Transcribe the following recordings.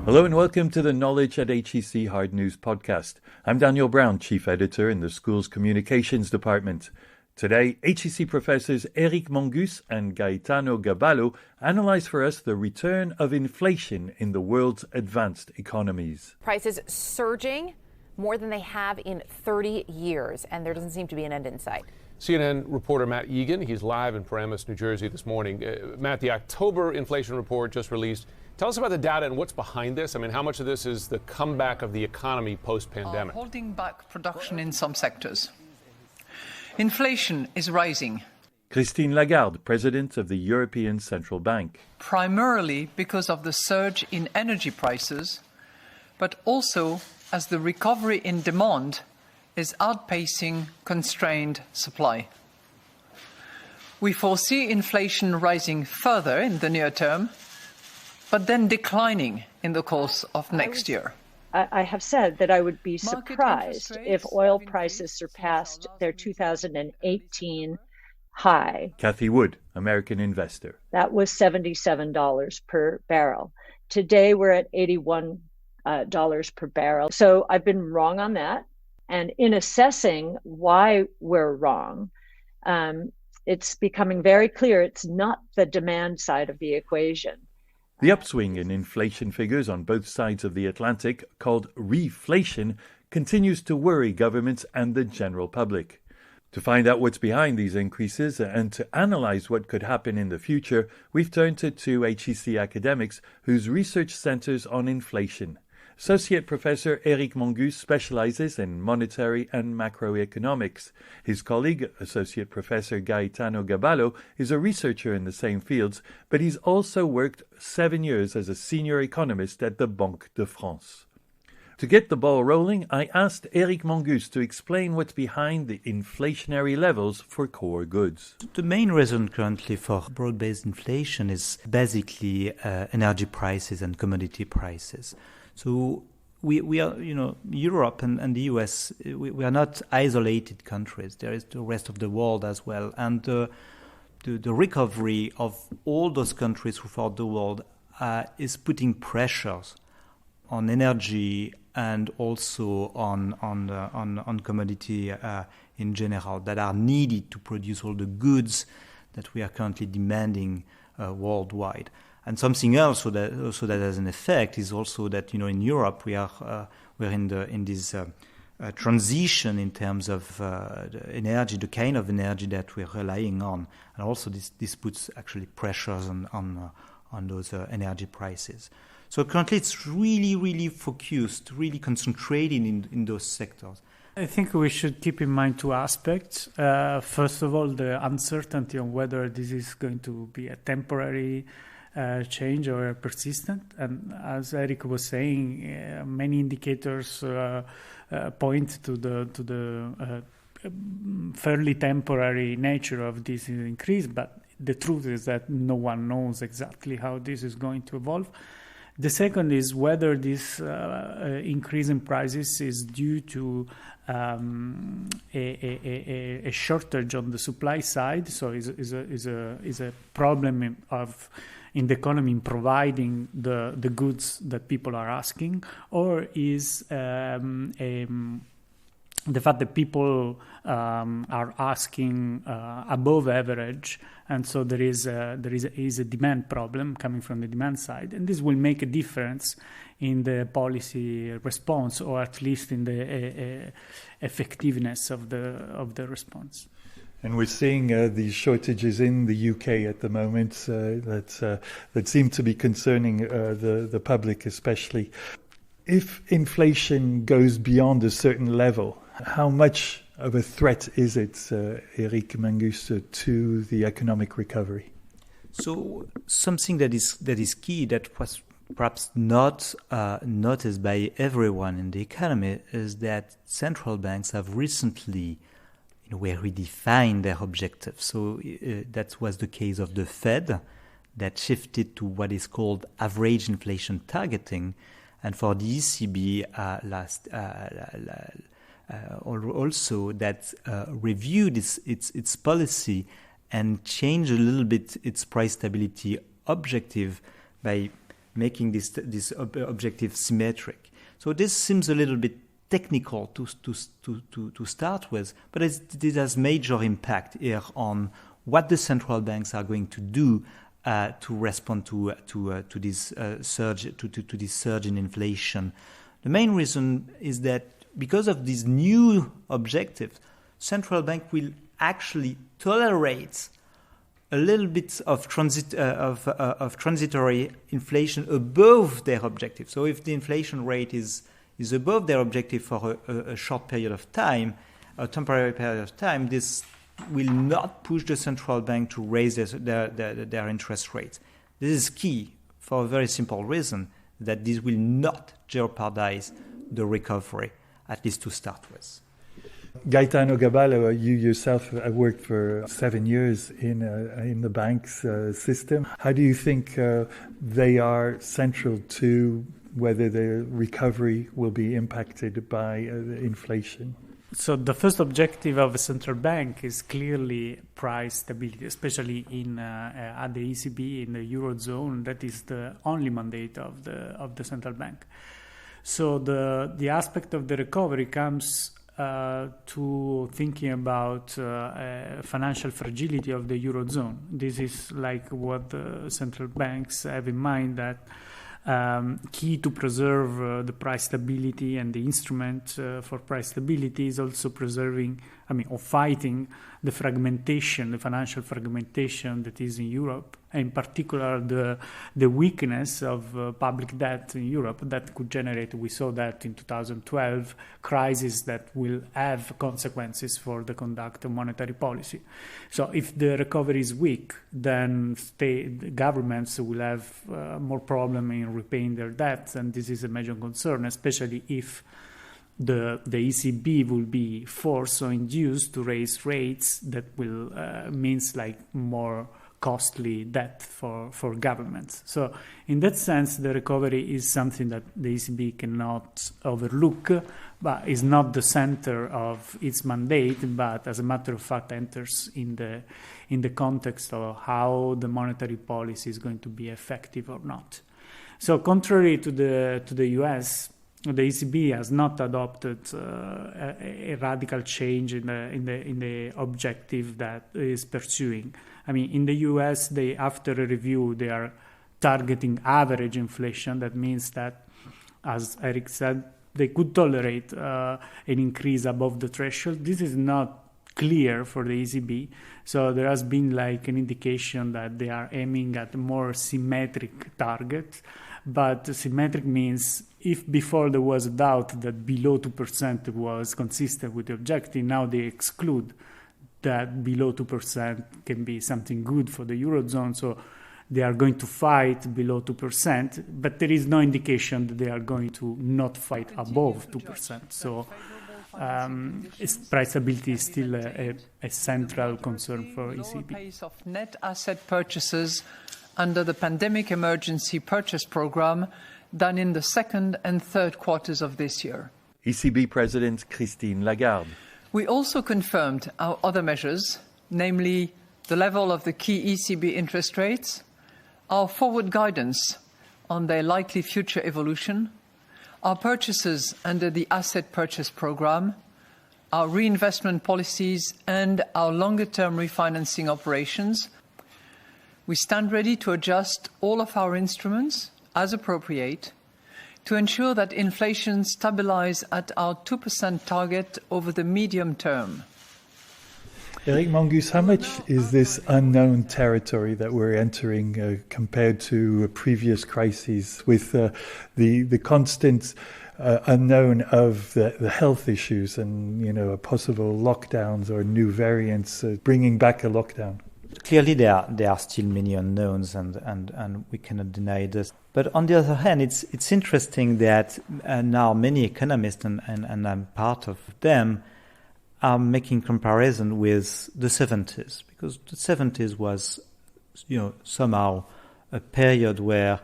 Hello and welcome to the Knowledge at HEC Hard News podcast. I'm Daniel Brown, Chief Editor in the school's Communications Department. Today, HEC professors Eric Mengus and Gaetano Gaballo analyze for us the return of inflation in the world's advanced economies. Prices surging more than they have in 30 years, and there doesn't seem to be an end in sight. CNN reporter Matt Egan, he's live in Paramus, New Jersey this morning. Matt, the October inflation report just released. Tell us about the data and what's behind this. I mean, how much of this is the comeback of the economy post-pandemic? Holding back production in some sectors. Inflation is rising. Christine Lagarde, president of the European Central Bank. Primarily because of the surge in energy prices, but also as the recovery in demand is outpacing constrained supply. We foresee inflation rising further in the near term, but then declining in the course of next year. I have said that I would be surprised if oil prices surpassed their 2018 high. Kathy Wood, American investor. That was $77 per barrel. Today we're at $81 per barrel. So I've been wrong on that. And in assessing why we're wrong, it's becoming very clear it's not the demand side of the equation. The upswing in inflation figures on both sides of the Atlantic, called reflation, continues to worry governments and the general public. To find out what's behind these increases and to analyze what could happen in the future, we've turned to two HEC academics whose research centers on inflation. Associate Professor Eric Mengus specializes in monetary and macroeconomics. His colleague, Associate Professor Gaetano Gaballo, is a researcher in the same fields, but he's also worked 7 years as a senior economist at the Banque de France. To get the ball rolling, I asked Eric Mengus to explain what's behind the inflationary levels for core goods. The main reason currently for broad-based inflation is basically energy prices and commodity prices. So we are, Europe and the US, we are not isolated countries. There is the rest of the world as well. And the recovery of all those countries throughout the world is putting pressures on energy and also on commodity in general that are needed to produce all the goods that we are currently demanding worldwide. And something else that has an effect is also that in Europe we're in this transition in terms of the energy, the kind of energy that we're relying on, and also this puts actually pressures on those energy prices. So currently it's really focused, really concentrated in those sectors. I think we should keep in mind two aspects. First of all, the uncertainty on whether this is going to be a temporary change or persistent. And as Eric was saying, many indicators point to the fairly temporary nature of this increase, but the truth is that no one knows exactly how this is going to evolve. The second is whether this increase in prices is due to a shortage on the supply side, so is a problem in the economy in providing the goods that people are asking, or is the fact that people are asking above average, and so there is a demand problem coming from the demand side, and this will make a difference in the policy response, or at least in the effectiveness of the response. And we're seeing these shortages in the UK at the moment that seem to be concerning the public especially. If inflation goes beyond a certain level, how much of a threat is it, Eric Mengus, to the economic recovery? So something that is key, that was perhaps not noticed by everyone in the economy, is that central banks have recently redefined their objectives. So that was the case of the Fed, that shifted to what is called average inflation targeting, and for the ECB also that reviewed its policy and changed a little bit its price stability objective by making this objective symmetric. So this seems a little bit technical to start with, but it has major impact here on what the central banks are going to do to respond to this surge in inflation. The main reason is that because of these new objectives, central bank will actually tolerate a little bit of transitory inflation above their objective. So if the inflation rate is above their objective for a short period of time, a temporary period of time, this will not push the central bank to raise their interest rates. This is key for a very simple reason, that this will not jeopardize the recovery, at least to start with. Gaetano Gaballo, you yourself have worked for 7 years in the bank's system. How do you think they are central to whether the recovery will be impacted by inflation? So the first objective of a central bank is clearly price stability, especially at the ECB in the Eurozone. That is the only mandate of the central bank. So the aspect of the recovery comes to thinking about financial fragility of the Eurozone. This is like what the central banks have in mind, that key to preserve the price stability, and the instrument for price stability is also fighting the fragmentation, the financial fragmentation that is in Europe, and in particular the weakness of public debt in Europe that could generate, we saw that in 2012, crisis that will have consequences for the conduct of monetary policy. So if the recovery is weak, then governments will have more problem in repaying their debts, and this is a major concern, especially if the ECB will be forced or induced to raise rates that will means like more costly debt for governments. So in that sense, the recovery is something that the ECB cannot overlook, but is not the center of its mandate, but as a matter of fact enters in the context of how the monetary policy is going to be effective or not. So contrary to the US, the ECB has not adopted a radical change in the objective that is pursuing. I mean, in the US, after a review, they are targeting average inflation. That means that, as Eric said, they could tolerate an increase above the threshold. This is not clear for the ECB. So there has been like an indication that they are aiming at a more symmetric target. But symmetric means if before there was a doubt that below 2% was consistent with the objective, now they exclude that below 2% can be something good for the Eurozone. So they are going to fight below 2%, but there is no indication that they are going to not fight above 2%. So price stability is still a central concern for ECB. Pace of net asset purchases under the Pandemic Emergency Purchase Programme than in the second and third quarters of this year. ECB President Christine Lagarde. We also confirmed our other measures, namely the level of the key ECB interest rates, our forward guidance on their likely future evolution, our purchases under the Asset Purchase Programme, our reinvestment policies, and our longer-term refinancing operations. We stand ready to adjust all of our instruments as appropriate to ensure that inflation stabilizes at our 2% target over the medium term. Eric Mengus, how much is this unknown territory that we're entering compared to previous crises with the constant unknown of the health issues and, possible lockdowns or new variants bringing back a lockdown? Clearly, there are still many unknowns, and we cannot deny this. But on the other hand, it's interesting that now many economists, and I'm part of them, are making comparison with the 70s, because the 70s was, somehow a period where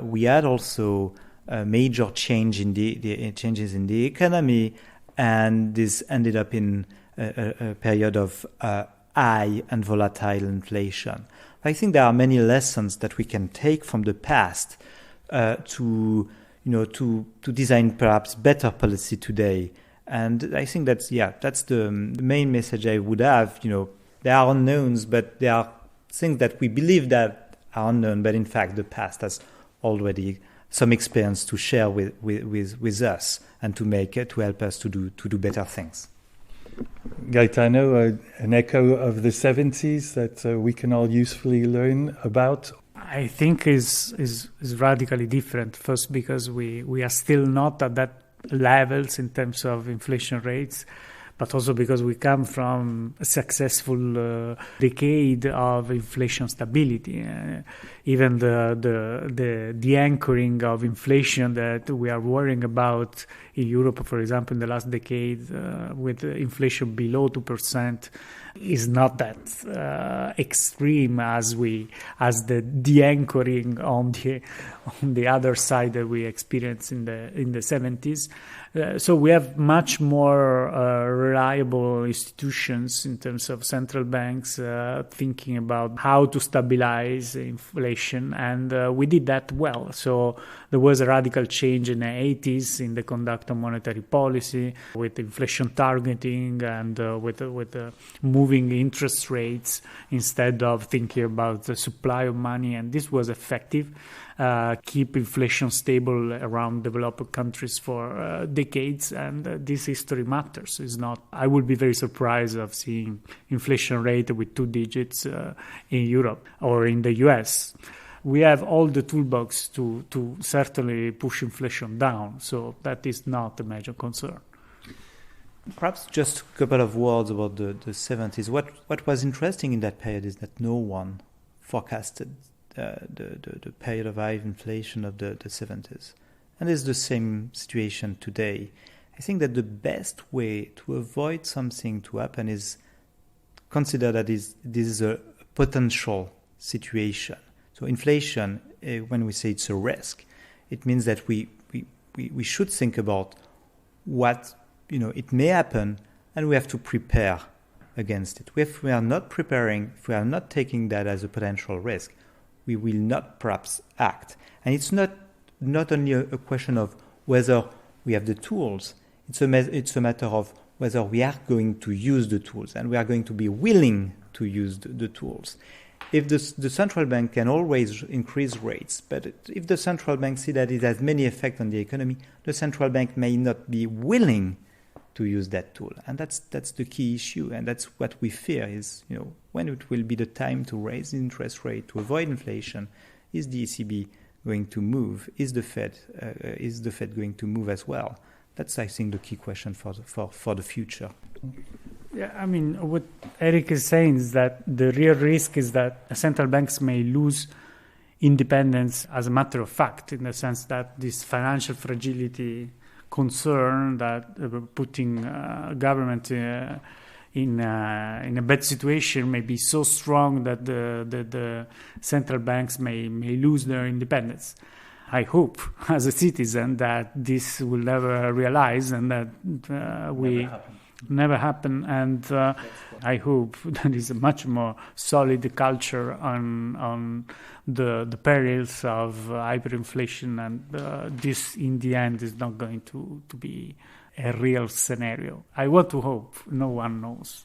we had also a major change in the changes in the economy, and this ended up in a period of high and volatile inflation. I think there are many lessons that we can take from the past to design perhaps better policy today. And I think that's the main message I would have. There are unknowns, but there are things that we believe that are unknown, but in fact the past has already some experience to share with us and to help us to do better things. Gaetano, an echo of the 70s that we can all usefully learn about? I think is radically different. First, because we are still not at that levels in terms of inflation rates, but also because we come from a successful decade of inflation stability. Even the anchoring of inflation that we are worrying about in Europe, for example, in the last decade, with inflation below 2%, is not that extreme as the anchoring on the other side that we experienced in the 70s. So we have much more reliable institutions in terms of central banks thinking about how to stabilize inflation, and we did that well. So there was a radical change in the 80s in the conduct of monetary policy with inflation targeting and with moving interest rates instead of thinking about the supply of money, and this was effective. Keep inflation stable around developed countries for decades, and this history matters. It's not. I would be very surprised of seeing inflation rate with 2 digits in Europe or in the US. We have all the toolbox to certainly push inflation down, so that is not a major concern. Perhaps just a couple of words about the 70s. What was interesting in that period is that no one forecasted the period of high inflation of the 70s. And it's the same situation today. I think that the best way to avoid something to happen is consider that this is a potential situation. So inflation, when we say it's a risk, it means that we should think about what it may happen, and we have to prepare against it. If we are not preparing, if we are not taking that as a potential risk, we will not perhaps act. And it's not only a question of whether we have the tools, it's a matter of whether we are going to use the tools and we are going to be willing to use the tools. If the central bank can always increase rates, but if the central bank see that it has many effects on the economy, the central bank may not be willing to use that tool. And that's the key issue. And that's what we fear is, when it will be the time to raise the interest rate to avoid inflation, is the ECB going to move? Is the Fed going to move as well? That's, I think, the key question for the future. Yeah, I mean, what Eric is saying is that the real risk is that central banks may lose independence as a matter of fact, in the sense that this financial fragility concern that putting government in a bad situation may be so strong that the central banks may lose their independence. I hope, as a citizen, that this will never realize and that never happen. And I hope there is a much more solid culture on the perils of hyperinflation, and this, in the end, is not going to be a real scenario. I want to hope. No one knows.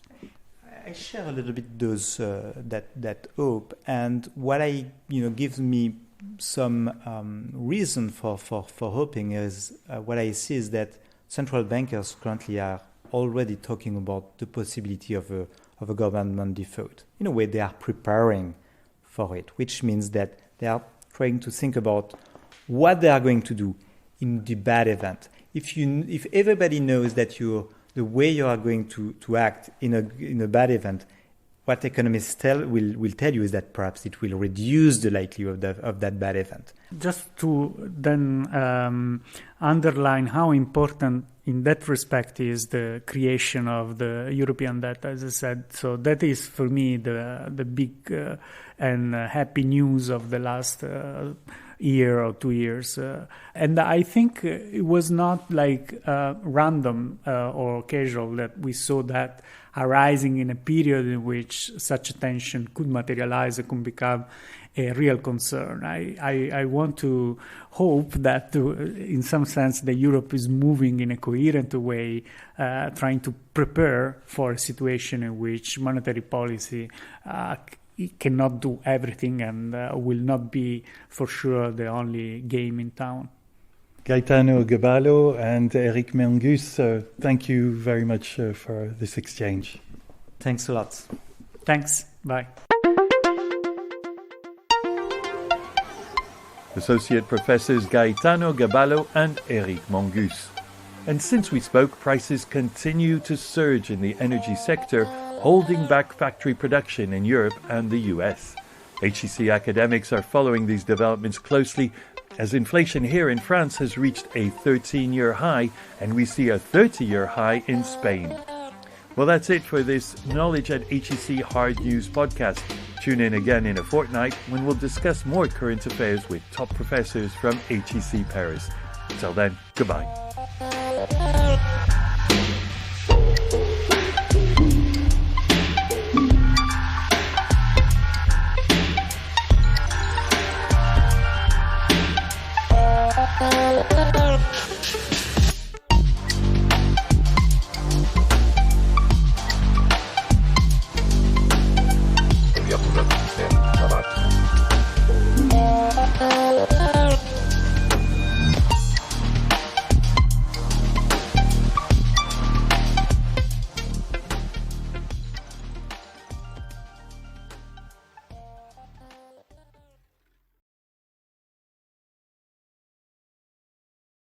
I share a little bit those that hope, and what gives me some reason for hoping is what I see is that central bankers currently are already talking about the possibility of a government default. In a way, they are preparing for it, which means that they are trying to think about what they are going to do in the bad event. If everybody knows that the way you are going to act in a bad event, what economists will tell you is that perhaps it will reduce the likelihood of that bad event. Just to then underline how important in that respect is the creation of the European debt, as I said. So that is, for me, the big and happy news of the last year or 2 years. And I think it was not like random or casual that we saw that arising in a period in which such a tension could materialize and could become a real concern. I want to hope that in some sense the Europe is moving in a coherent way, trying to prepare for a situation in which monetary policy cannot do everything and will not be for sure the only game in town. Gaetano Gaballo and Eric Mengus, thank you very much for this exchange. Thanks a lot. Thanks. Bye. Associate Professors Gaetano Gaballo and Eric Mengus. And since we spoke, prices continue to surge in the energy sector, holding back factory production in Europe and the US. HEC academics are following these developments closely, as inflation here in France has reached a 13-year high, and we see a 30-year high in Spain. Well, that's it for this Knowledge at HEC Hard News podcast. Tune in again in a fortnight when we'll discuss more current affairs with top professors from HEC Paris. Until then, goodbye.